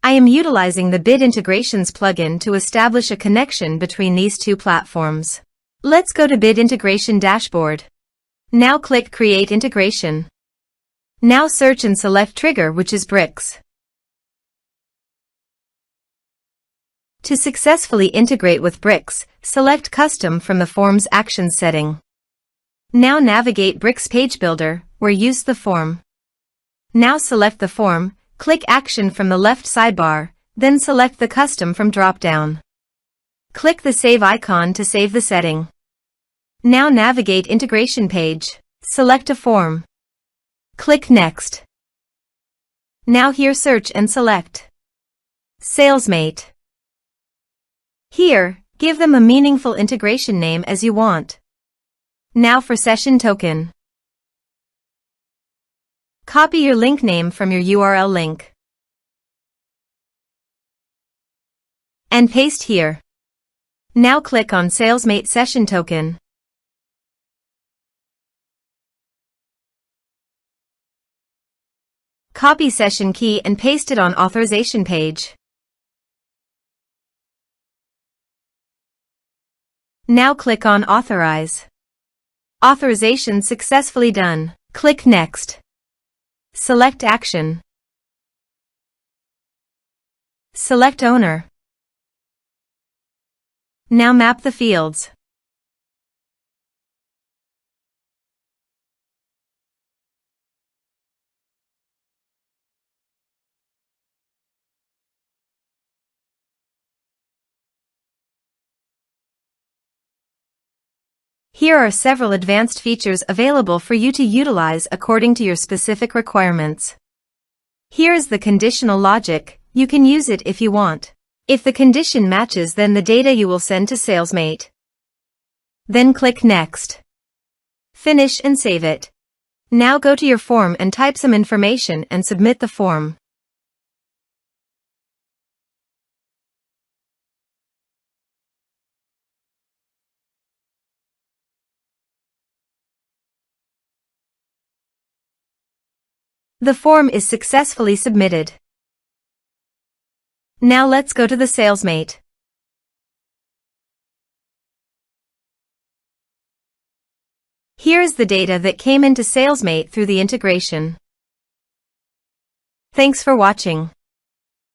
I am utilizing the Bit Integrations plugin to establish a connection between these two platforms. Let's go to Bit Integration Dashboard. Now click Create Integration. Now search and select Trigger, which is bricks. To successfully integrate with bricks, select Custom from the Form's Actions setting. Now navigate Bricks Page Builder, where use the form. Now select the form, click Action from the left sidebar, then select the Custom from drop-down. Click the Save icon to save the setting. Now navigate Integration Page, select a form. Click Next. Now here search and select Salesmate. Here, give them a meaningful integration name as you want. Now for session token. Copy your link name from your URL link and paste here. Now click on Salesmate Session Token. Copy session key and paste it on authorization page. Now click on Authorize. Authorization successfully done. Click Next. Select Action. Select Owner. Now map the fields. Here are several advanced features available for you to utilize according to your specific requirements. Here is the conditional logic. You can use it if you want. If the condition matches, then the data you will send to Salesmate. Then click Next. Finish and save it. Now go to your form and type some information and submit the form. The form is successfully submitted. Now let's go to the Salesmate. Here is the data that came into Salesmate through the integration. Thanks for watching.